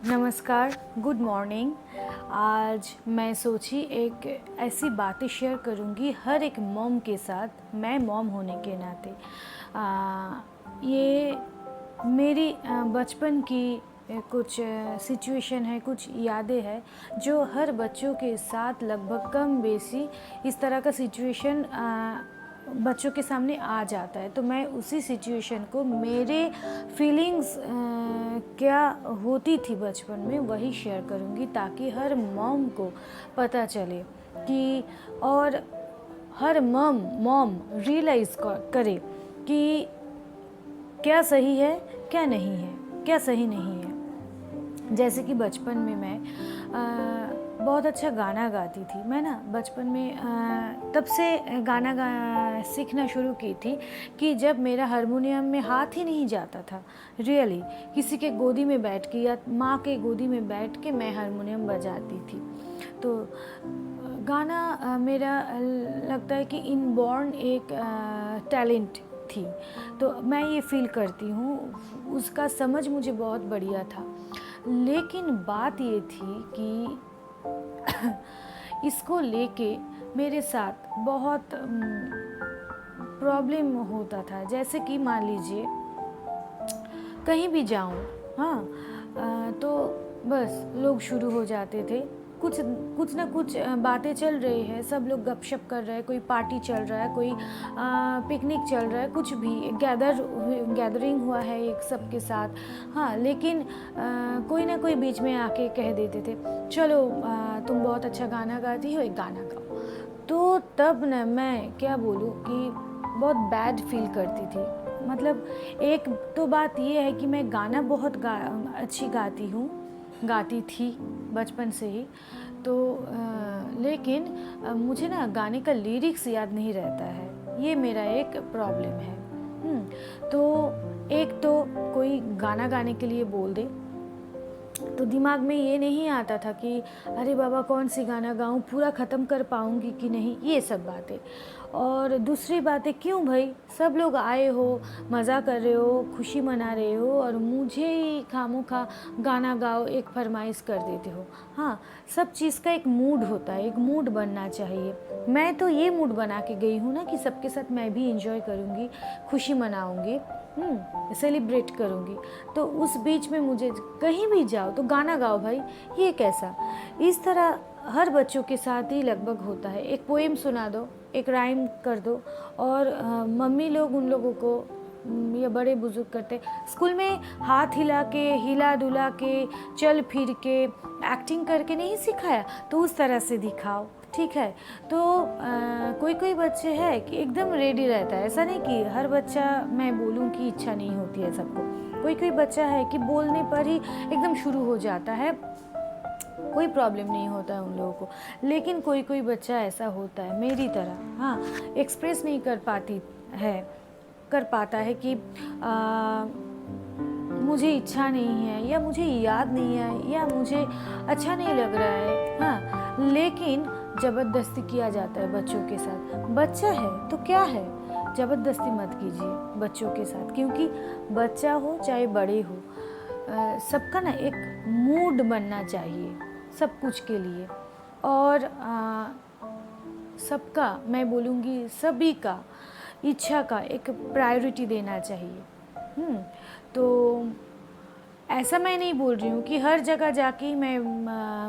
नमस्कार, good morning. आज मैं सोची एक ऐसी बातें शेयर करूंगी हर एक मॉम के साथ, मैं मॉम होने के नाते। ये मेरी बचपन की कुछ सिचुएशन है, कुछ यादें हैं जो हर बच्चों के साथ लगभग कम बेसी इस तरह का सिचुएशन बच्चों के सामने आ जाता है। तो मैं उसी सिचुएशन को, मेरे फीलिंग्स क्या होती थी बचपन में, वही शेयर करूँगी ताकि हर मॉम को पता चले कि, और हर मॉम रियलाइज़ करे कि क्या सही है, क्या नहीं है, क्या सही नहीं है। जैसे कि बचपन में मैं बहुत अच्छा गाना गाती थी। मैं ना बचपन में तब से गाना सीखना शुरू की थी कि जब मेरा हारमोनियम में हाथ ही नहीं जाता था। रियली किसी के गोदी में बैठ के या माँ के गोदी में बैठ के मैं हारमोनियम बजाती थी। तो गाना मेरा लगता है कि इनबॉर्न एक टैलेंट थी। तो मैं ये फील करती हूँ, उसका समझ मुझे बहुत बढ़िया था। लेकिन बात ये थी कि इसको लेके मेरे साथ बहुत प्रॉब्लम होता था। जैसे कि मान लीजिए कहीं भी जाऊं, हाँ, तो बस लोग शुरू हो जाते थे, कुछ ना कुछ बातें चल रही है, सब लोग गपशप कर रहे हैं, कोई पार्टी चल रहा है, कोई पिकनिक चल रहा है, कुछ भी गैदरिंग हुआ है एक सबके साथ। हाँ, लेकिन कोई ना कोई बीच में आके कह देते थे, चलो तुम बहुत अच्छा गाना गाती हो, एक गाना गाओ। तो तब ना मैं क्या बोलूँ कि बहुत बैड फील करती थी। मतलब एक तो बात ये है कि मैं गाना बहुत अच्छी गाती थी बचपन से ही। तो लेकिन मुझे ना गाने का लिरिक्स याद नहीं रहता है, ये मेरा एक प्रॉब्लम है। तो एक तो कोई गाना गाने के लिए बोल दे तो दिमाग में ये नहीं आता था कि अरे बाबा कौन सी गाना गाऊं, पूरा ख़त्म कर पाऊंगी कि नहीं, ये सब बातें। और दूसरी बातें, क्यों भाई, सब लोग आए हो, मज़ा कर रहे हो, खुशी मना रहे हो, और मुझे ही खामोखा गाना गाओ एक फरमाइश कर देते हो। हाँ, सब चीज़ का एक मूड होता है, एक मूड बनना चाहिए। मैं तो ये मूड बना के गई हूँ ना कि सबके साथ मैं भी इंजॉय करूँगी, खुशी मनाऊँगी, सेलिब्रेट करूँगी। तो उस बीच में मुझे कहीं भी जाओ तो गाना गाओ भाई, ये कैसा? इस तरह हर बच्चों के साथ ही लगभग होता है। एक पोएम सुना दो, एक राइम कर दो, और मम्मी लोग उन लोगों को या बड़े बुजुर्ग करते, स्कूल में हाथ हिला के, हिला डुला के, चल फिर के, एक्टिंग करके नहीं सिखाया, तो उस तरह से दिखाओ, ठीक है। तो कोई कोई बच्चे हैं कि एकदम रेडी रहता है, ऐसा नहीं कि हर बच्चा, मैं बोलूँ कि इच्छा नहीं होती है सबको। कोई कोई बच्चा है कि बोलने पर ही एकदम शुरू हो जाता है, कोई प्रॉब्लम नहीं होता है उन लोगों को। लेकिन कोई कोई बच्चा ऐसा होता है मेरी तरह, हाँ, एक्सप्रेस नहीं कर पाता है कि मुझे इच्छा नहीं है, या मुझे याद नहीं है, या मुझे अच्छा नहीं लग रहा है। हाँ, लेकिन ज़बरदस्ती किया जाता है बच्चों के साथ। बच्चा है तो क्या है, ज़बरदस्ती मत कीजिए बच्चों के साथ, क्योंकि बच्चा हो चाहे बड़े हो, सबका ना एक मूड बनना चाहिए सब कुछ के लिए। और सबका, मैं बोलूँगी सभी का इच्छा का एक प्रायोरिटी देना चाहिए। तो ऐसा मैं नहीं बोल रही हूँ कि हर जगह जाके मैं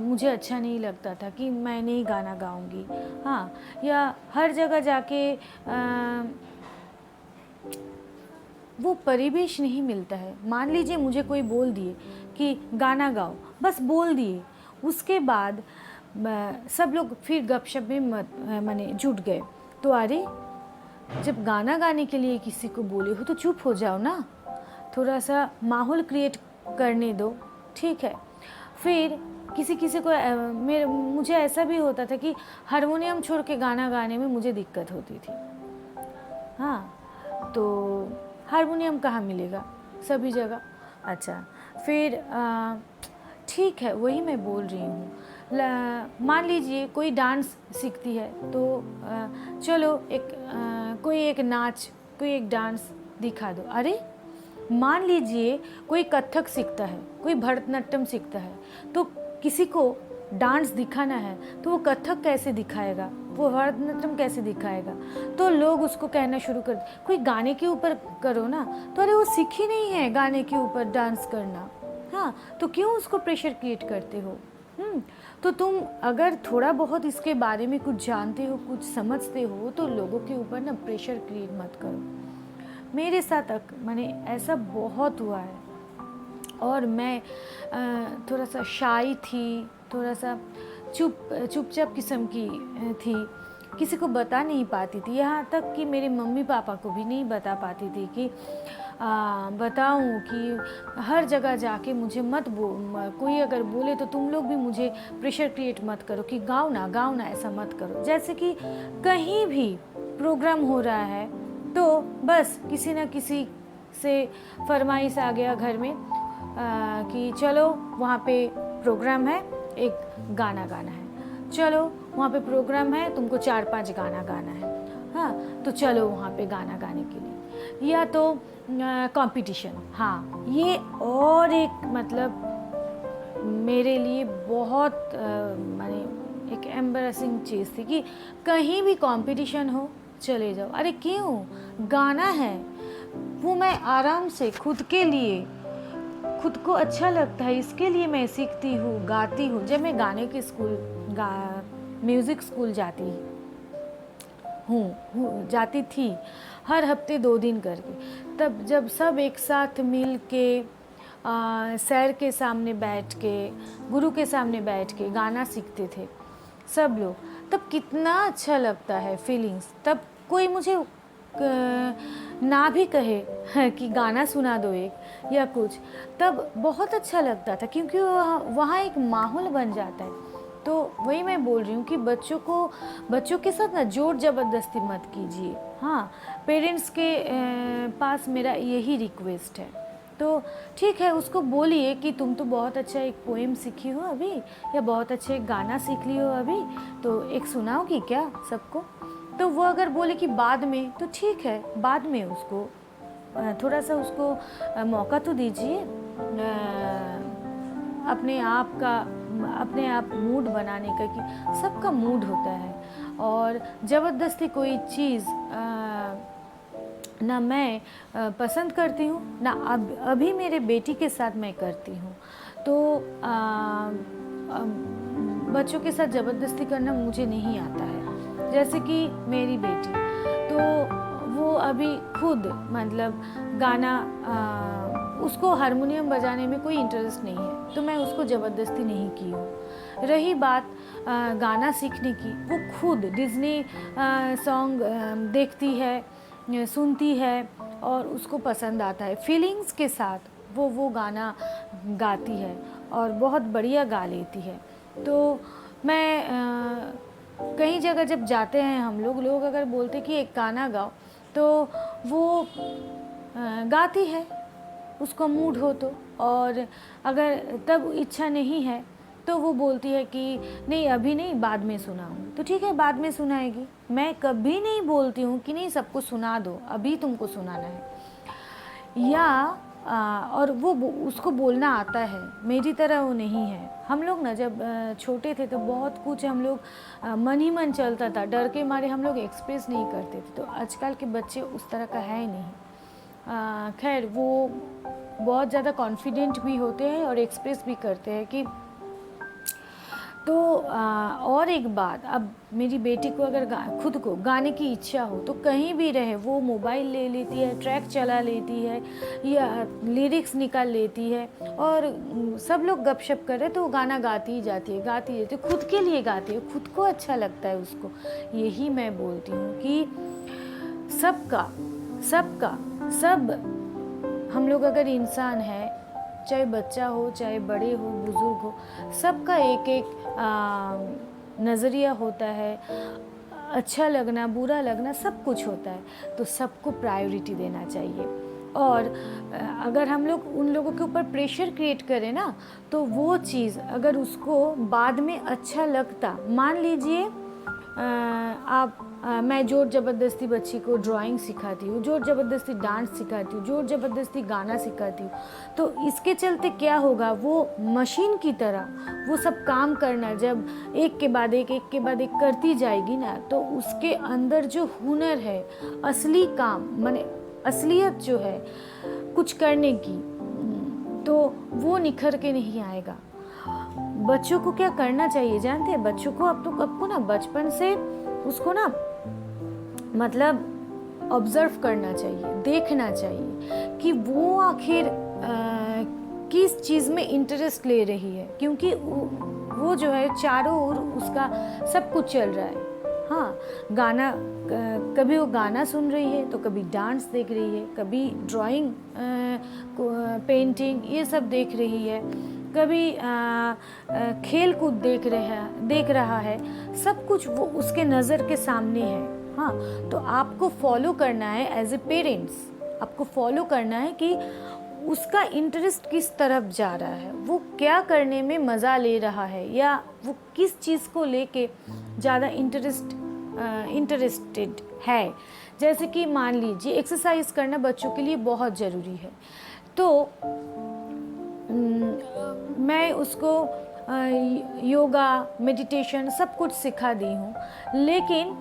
मुझे अच्छा नहीं लगता था कि मैं नहीं गाना गाऊंगी, हाँ, या हर जगह जाके वो परिवेश नहीं मिलता है। मान लीजिए मुझे कोई बोल दिए कि गाना गाओ, बस बोल दिए, उसके बाद सब लोग फिर गपशप में माने जुट गए। तो अरे, जब गाना गाने के लिए किसी को बोले हो तो चुप हो जाओ ना, थोड़ा सा माहौल क्रिएट करने दो, ठीक है। फिर किसी किसी को मुझे ऐसा भी होता था कि हारमोनियम छोड़ के गाना गाने में मुझे दिक्कत होती थी। हाँ, तो हारमोनियम कहाँ मिलेगा, सभी जगह। अच्छा, फिर ठीक है, वही मैं बोल रही हूँ। मान लीजिए कोई डांस सीखती है तो चलो कोई एक नाच, कोई एक डांस दिखा दो। अरे, मान लीजिए कोई कथक सीखता है, कोई भरतनाट्यम सीखता है, तो किसी को डांस दिखाना है तो वो कथक कैसे दिखाएगा, वो भरतनाट्यम कैसे दिखाएगा? तो लोग उसको कहना शुरू कर, कोई गाने के ऊपर करो ना, तो अरे वो सीखी नहीं है गाने के ऊपर डांस करना, हाँ, तो क्यों उसको प्रेशर क्रिएट करते हो? तो तुम अगर थोड़ा बहुत इसके बारे में कुछ जानते हो, कुछ समझते हो, तो लोगों के ऊपर ना प्रेशर क्रिएट मत करो। मेरे साथ मैंने ऐसा बहुत हुआ है, और मैं थोड़ा सा शाई थी, थोड़ा सा चुपचाप किस्म की थी, किसी को बता नहीं पाती थी, यहाँ तक कि मेरे मम्मी पापा को भी नहीं बता पाती थी कि बताऊँ कि हर जगह जाके मुझे मत कोई अगर बोले तो तुम लोग भी मुझे प्रेशर क्रिएट मत करो कि गाओ ना ऐसा मत करो। जैसे कि कहीं भी प्रोग्राम हो रहा है तो बस किसी न किसी से फरमाइश आ गया घर में कि चलो वहाँ पे प्रोग्राम है, एक गाना गाना है, चलो वहाँ पे प्रोग्राम है, तुमको 4-5 गाना गाना है, हाँ, तो चलो वहाँ पे गाना गाने के लिए, या तो कंपटीशन, हाँ, ये और एक मतलब मेरे लिए बहुत माने एक एम्बैरेसिंग चीज़ थी कि कहीं भी कंपटीशन हो चले जाओ। अरे क्यों? गाना है, वो मैं आराम से खुद के लिए, खुद को अच्छा लगता है इसके लिए मैं सीखती हूँ, गाती हूँ। जब मैं गाने के म्यूज़िक स्कूल जाती थी हर हफ्ते 2 दिन करके, तब जब सब एक साथ मिल के सर के सामने बैठ के, गुरु के सामने बैठ के गाना सीखते थे सब लोग, तब कितना अच्छा लगता है फीलिंग्स। तब कोई मुझे ना भी कहे कि गाना सुना दो एक या कुछ, तब बहुत अच्छा लगता था, क्योंकि वहाँ एक माहौल बन जाता है। तो वही मैं बोल रही हूँ कि बच्चों के साथ ना जोर ज़बरदस्ती मत कीजिए। हाँ, पेरेंट्स के पास मेरा यही रिक्वेस्ट है। तो ठीक है, उसको बोलिए कि तुम तो बहुत अच्छा एक पोएम सीखी हो अभी, या बहुत अच्छा एक गाना सीख ली हो अभी, तो एक सुनाओगी क्या सबको? तो वो अगर बोले कि बाद में, तो ठीक है, बाद में उसको थोड़ा सा उसको मौका तो दीजिए अपने आप मूड बनाने का, कि सबका मूड होता है। और ज़बरदस्ती कोई चीज़ ना मैं पसंद करती हूँ, ना अभी मेरे बेटी के साथ मैं करती हूँ। तो बच्चों के साथ ज़बरदस्ती करना मुझे नहीं आता है। जैसे कि मेरी बेटी, तो वो अभी खुद मतलब गाना, उसको हारमोनियम बजाने में कोई इंटरेस्ट नहीं है, तो मैं उसको ज़बरदस्ती नहीं की हूँ। रही बात गाना सीखने की, वो खुद डिज़नी सॉन्ग देखती है, सुनती है और उसको पसंद आता है, फीलिंग्स के साथ वो गाना गाती है और बहुत बढ़िया गा लेती है। तो मैं कई जगह जब जाते हैं हम लोग अगर बोलते कि एक गाना गाओ, तो वो गाती है, उसको मूड हो तो। और अगर तब इच्छा नहीं है तो वो बोलती है कि नहीं अभी नहीं, बाद में सुनाऊंगी। तो ठीक है, बाद में सुनाएगी। मैं कभी नहीं बोलती हूँ कि नहीं सबको सुना दो, अभी तुमको सुनाना है। या और वो उसको बोलना आता है, मेरी तरह वो नहीं है। हम लोग ना जब छोटे थे तो बहुत कुछ हम लोग मन ही मन चलता था, डर के मारे हम लोग एक्सप्रेस नहीं करते थे। तो आजकल के बच्चे उस तरह का है नहीं। खैर, वो बहुत ज़्यादा कॉन्फिडेंट भी होते हैं और एक्सप्रेस भी करते हैं कि तो और एक बात, अब मेरी बेटी को अगर खुद को गाने की इच्छा हो तो कहीं भी रहे, वो मोबाइल ले लेती है, ट्रैक चला लेती है या लिरिक्स निकाल लेती है, और सब लोग गपशप कर रहे तो वो गाना गाती ही जाती है, खुद के लिए गाती है, खुद को अच्छा लगता है उसको। यही मैं बोलती हूँ कि सब हम लोग अगर इंसान है, चाहे बच्चा हो, चाहे बड़े हो, बुज़ुर्ग हो, सबका एक एक नज़रिया होता है, अच्छा लगना, बुरा लगना, सब कुछ होता है। तो सबको प्रायोरिटी देना चाहिए। और अगर हम लोग उन लोगों के ऊपर प्रेशर क्रिएट करें ना, तो वो चीज़ अगर उसको बाद में अच्छा लगता, मान लीजिए आप मैं ज़ोर ज़बरदस्ती बच्ची को ड्राइंग सिखाती हूँ, ज़ोर ज़बरदस्ती डांस सिखाती हूँ, ज़ोर ज़बरदस्ती गाना सिखाती हूँ, तो इसके चलते क्या होगा, वो मशीन की तरह वो सब काम करना जब एक के बाद एक करती जाएगी ना, तो उसके अंदर जो हुनर है, असली काम माने असलियत जो है कुछ करने की, तो वो निखर के नहीं आएगा। बच्चों को क्या करना चाहिए जानते हैं? बच्चों को आपको ना बचपन से उसको ना मतलब ऑब्जर्व करना चाहिए, देखना चाहिए कि वो आखिर किस चीज़ में इंटरेस्ट ले रही है, क्योंकि वो जो है चारों ओर उसका सब कुछ चल रहा है। हाँ, गाना, कभी वो गाना सुन रही है तो कभी डांस देख रही है, कभी ड्राइंग, पेंटिंग ये सब देख रही है, कभी खेल कूद देख रहा है, सब कुछ वो उसके नज़र के सामने है। हाँ, तो आपको फॉलो करना है एज ए पेरेंट्स, आपको फॉलो करना है कि उसका इंटरेस्ट किस तरफ जा रहा है, वो क्या करने में मज़ा ले रहा है, या वो किस चीज़ को लेके ज़्यादा इंटरेस्टेड है। जैसे कि मान लीजिए एक्सरसाइज करना बच्चों के लिए बहुत ज़रूरी है, तो मैं उसको योगा, मेडिटेशन सब कुछ सिखा दी हूँ, लेकिन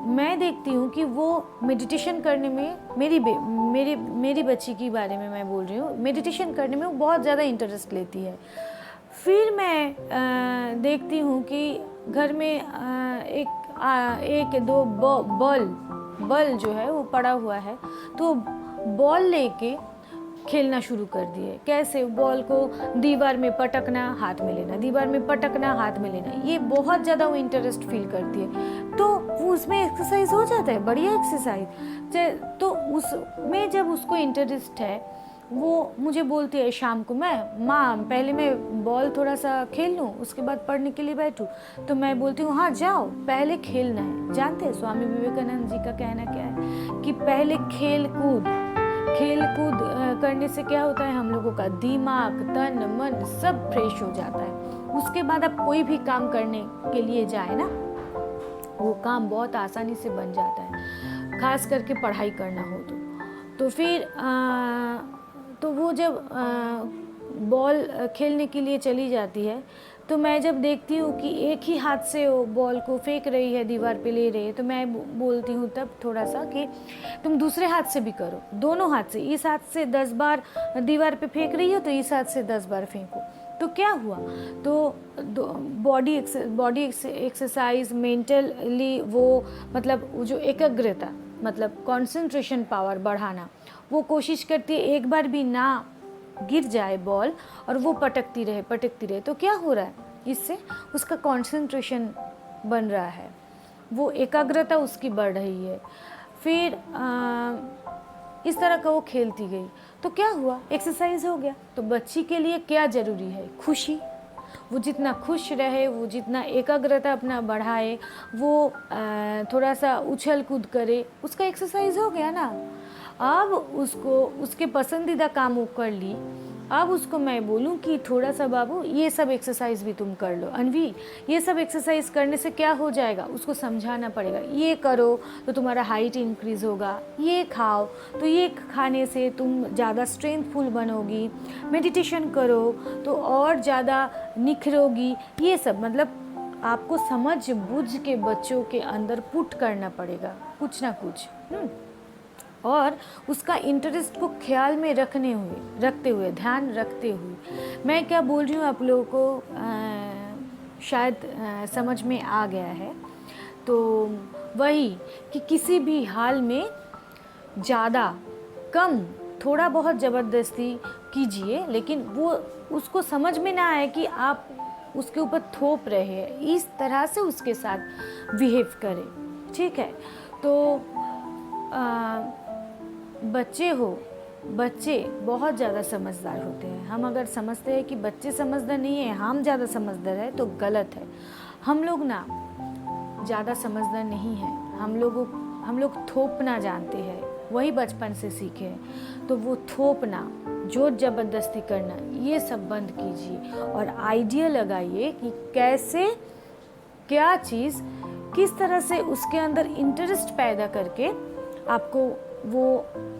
मैं देखती हूँ कि वो मेडिटेशन करने में मेरी बच्ची के बारे में मैं बोल रही हूँ, मेडिटेशन करने में वो बहुत ज़्यादा इंटरेस्ट लेती है। फिर मैं देखती हूँ कि घर में एक दो बॉल जो है वो पड़ा हुआ है, तो बॉल लेके खेलना शुरू कर दिए। कैसे? बॉल को दीवार में पटकना, हाथ में लेना, दीवार में पटकना, हाथ में लेना, ये बहुत ज़्यादा वो इंटरेस्ट फील करती है, तो वो उसमें एक्सरसाइज हो जाता है, बढ़िया एक्सरसाइज। तो उसमें जब उसको इंटरेस्ट है, वो मुझे बोलती है शाम को, माँ पहले मैं बॉल थोड़ा सा खेल लूँ, उसके बाद पढ़ने के लिए बैठूँ। तो मैं बोलती हूँ हाँ जाओ, पहले खेलना है। जानते हैं स्वामी विवेकानंद जी का कहना क्या है कि पहले खेल कूद करने से क्या होता है, हम लोगों का दिमाग, तन, मन सब फ्रेश हो जाता है। उसके बाद आप कोई भी काम करने के लिए जाए ना, वो काम बहुत आसानी से बन जाता है, खास करके पढ़ाई करना हो तो फिर तो वो जब बॉल खेलने के लिए चली जाती है, तो मैं जब देखती हूँ कि एक ही हाथ से वो बॉल को फेंक रही है, दीवार पे ले रही है, तो मैं बोलती हूँ तब थोड़ा सा कि तुम दूसरे हाथ से भी करो, दोनों हाथ से, इस हाथ से 10 बार दीवार पे फेंक रही हो तो इस हाथ से 10 बार फेंको। तो क्या हुआ, तो बॉडी एक्सरसाइज, मेंटली वो मतलब वो जो एकाग्रता मतलब कंसंट्रेशन पावर बढ़ाना, वो कोशिश करती है एक बार भी ना गिर जाए बॉल और वो पटकती रहे। तो क्या हो रहा है, इससे उसका कंसंट्रेशन बन रहा है, वो एकाग्रता उसकी बढ़ रही है। फिर इस तरह का वो खेलती गई, तो क्या हुआ, एक्सरसाइज हो गया। तो बच्ची के लिए क्या ज़रूरी है, खुशी। वो जितना खुश रहे, वो जितना एकाग्रता अपना बढ़ाए, वो थोड़ा सा उछल कूद करे, उसका एक्सरसाइज हो गया ना। अब उसको उसके पसंदीदा काम वो कर ली। अब उसको मैं बोलूँ कि थोड़ा सा बाबू ये सब एक्सरसाइज भी तुम कर लो, अनवी ये सब एक्सरसाइज करने से क्या हो जाएगा, उसको समझाना पड़ेगा। ये करो तो तुम्हारा हाइट इंक्रीज़ होगा, ये खाओ तो ये खाने से तुम ज़्यादा स्ट्रेंथफुल बनोगी, मेडिटेशन करो तो और ज़्यादा निखरोगी। ये सब मतलब आपको समझ बुझ के बच्चों के अंदर पुट करना पड़ेगा कुछ ना कुछ। और उसका इंटरेस्ट को ख्याल में रखते हुए ध्यान रखते हुए, मैं क्या बोल रही हूँ आप लोगों को शायद समझ में आ गया है। तो वही कि किसी भी हाल में ज़्यादा कम थोड़ा बहुत ज़बरदस्ती कीजिए, लेकिन वो उसको समझ में ना आए कि आप उसके ऊपर थोप रहे हैं, इस तरह से उसके साथ बिहेव करें, ठीक है। तो बच्चे बहुत ज़्यादा समझदार होते हैं। हम अगर समझते हैं कि बच्चे समझदार नहीं है, हम ज़्यादा समझदार है, तो गलत है। हम लोग ना ज़्यादा समझदार नहीं हैं, हम लोग थोपना जानते हैं, वही बचपन से सीखे हैं। तो वो थोपना, जोर ज़बरदस्ती करना, ये सब बंद कीजिए और आइडिया लगाइए कि कैसे क्या चीज़ किस तरह से उसके अंदर इंटरेस्ट पैदा करके आपको वो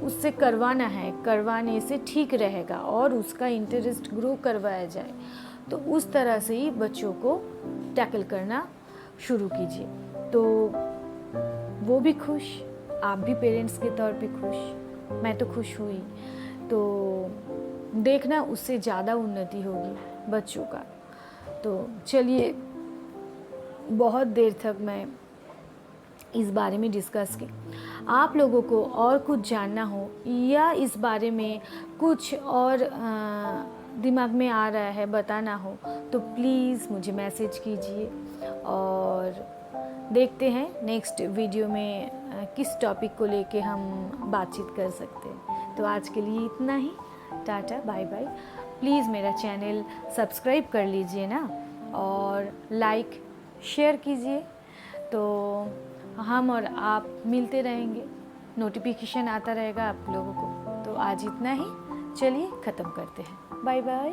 उससे करवाने से ठीक रहेगा और उसका इंटरेस्ट ग्रो करवाया जाए, तो उस तरह से ही बच्चों को टैकल करना शुरू कीजिए। तो वो भी खुश, आप भी पेरेंट्स के तौर पे खुश, मैं तो खुश हुई। तो देखना उससे ज़्यादा उन्नति होगी बच्चों का। तो चलिए, बहुत देर तक मैं इस बारे में डिस्कस की। आप लोगों को और कुछ जानना हो या इस बारे में कुछ और दिमाग में आ रहा है बताना हो तो प्लीज़ मुझे मैसेज कीजिए और देखते हैं नेक्स्ट वीडियो में किस टॉपिक को लेके हम बातचीत कर सकते हैं। तो आज के लिए इतना ही, टाटा बाय बाय। प्लीज़ मेरा चैनल सब्सक्राइब कर लीजिए ना, और लाइक शेयर कीजिए, तो हम और आप मिलते रहेंगे, नोटिफिकेशन आता रहेगा आप लोगों को। तो आज इतना ही, चलिए ख़त्म करते हैं, बाय बाय।